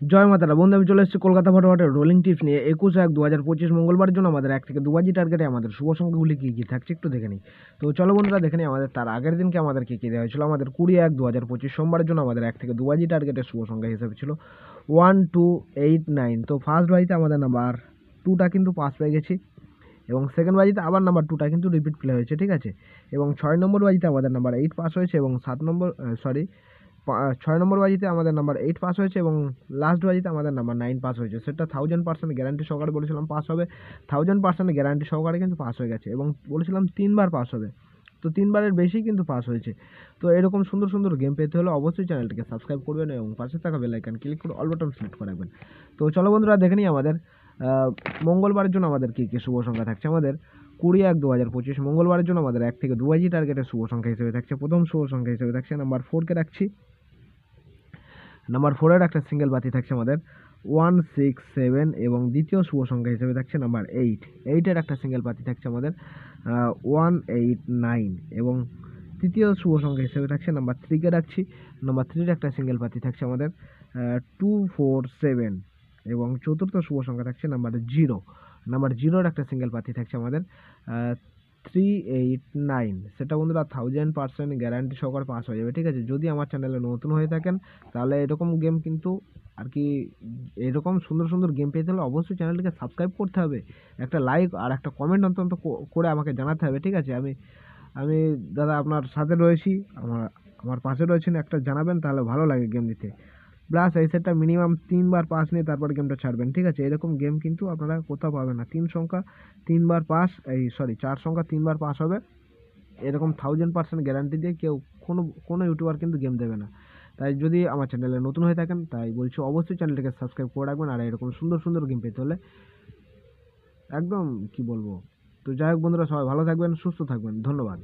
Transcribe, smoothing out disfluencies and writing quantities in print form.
জয় মাতারা বন্ধু, আমি চলে এসেছি কলকাতা ফটোফটের রোলিং টিপস নিয়ে 21/1/2025 মঙ্গলবারের জন্য আমাদের 1 থেকে 2 বাজি টার্গেটে আমাদের শুভ সংখ্যাগুলি কী কী থাকছে একটু দেখে নিই। তো চলো বন্ধুরা দেখে নিই আমাদের তার আগের দিনকে আমাদের কী কী দেওয়া হয়েছিল। আমাদের 20/1/2025 সোমবারের জন্য আমাদের 1 থেকে 2 বাজি টার্গেটের শুভ সংখ্যা হিসেবে ছিল 1289। তো ফার্স্ট বাজিতে আমাদের নাম্বার 2টা কিন্তু পাস পেয়ে গেছি, এবং সেকেন্ড বাজিতে আবার নাম্বার 2টা কিন্তু রিপিট প্লে হয়েছে, ঠিক আছে। এবং 6 নম্বর বাজিতে আমাদের নাম্বার 8 পাস হয়েছে, এবং 6 নম্বর বাজিতে আমাদের নাম্বার 8 পাস হয়েছে, এবং লাস্ট বাজিতে আমাদের নাম্বার 9 পাস হয়েছে। সেটা 1000% গ্যারান্টি সহকারে বলেছিলাম পাস হবে, 1000% গ্যারান্টি সহকারে কিন্তু পাস হয়ে গেছে, এবং বলেছিলাম 3বার পাস হবে, তো 3বারের বেশি কিন্তু পাস হয়েছে। তো এরকম সুন্দর সুন্দর গেম পেতে হলে অবশ্যই চ্যানেলটিকে সাবস্ক্রাইব করবেন এবং পাশে থাকা বেল আইকন ক্লিক করে অল বাটন সিলেক্ট করে রাখবেন। তো চলো বন্ধুরা দেখে নিই আমাদের মঙ্গলবারের জন্য আমাদের কী কী শুভ সংখ্যা থাকছে। আমাদের 20/1/2025 মঙ্গলবারের জন্য আমাদের 1 থেকে 2 বাজি টার্গেটের শুভ সংখ্যা হিসেবে থাকছে, প্রথম শুভ সংখ্যা হিসেবে থাকছে নাম্বার 4কে রাখছি। নাম্বার 4 এর একটা সিঙ্গেল বাতি থাকছে আমাদের 167, এবং দ্বিতীয় শুভ সংখ্যা হিসেবে থাকছে নাম্বার 8 এর একটা সিঙ্গেল বাতি থাকছে আমাদের 189, এবং তৃতীয় শুভ সংখ্যা হিসেবে থাকছে নাম্বার 3কে রাখছি। নাম্বার 3 এর একটা সিঙ্গেল বাতি থাকছে আমাদের 247, এবং চতুর্থ শুভ সংখ্যা থাকছে নাম্বার 0। নাম্বার 0 এর একটা সিঙ্গেল বাতি থাকছে আমাদের 389। সেটা বন্ধুরা 1000% গ্যারান্টি সহকারে পাস হয়ে যাবে, ঠিক আছে। যদি আমার চ্যানেলে নতুন হয়ে থাকেন তাহলে এরকম গেম কিন্তু আর কি, এরকম সুন্দর সুন্দর গেম পেতে হলে অবশ্যই চ্যানেলটিকে সাবস্ক্রাইব করতে হবে, একটা লাইক আর একটা কমেন্ট অন্তত করে আমাকে জানাতে হবে, ঠিক আছে। আমি আমি দাদা আপনার সাথে রয়েছি, আমার আমার পাশে রয়েছেন, একটা জানাবেন তাহলে ভালো লাগে গেম দিতে। প্লাস এই সেটটা মিনিমাম 3বার পাস নিয়ে তারপর গেমটা ছাড়বেন, ঠিক আছে। এরকম গেম কিন্তু আপনারা কোথাও পাবেন না। 3বার পাস, 4 সংখ্যা 3বার পাস হবে, এরকম 1000% গ্যারান্টি দিয়ে কেউ কোনো ইউটিউবার কিন্তু গেম দেবে না। তাই যদি আমার চ্যানেলে নতুন হয়ে থাকেন তাই বলছি অবশ্যই চ্যানেলটিকে সাবস্ক্রাইব করে রাখবেন, আর এরকম সুন্দর সুন্দর গেম পেতে হলে একদম কি বলবো। তো যাই হোক বন্ধুরা, সবাই ভালো থাকবেন, সুস্থ থাকবেন, ধন্যবাদ।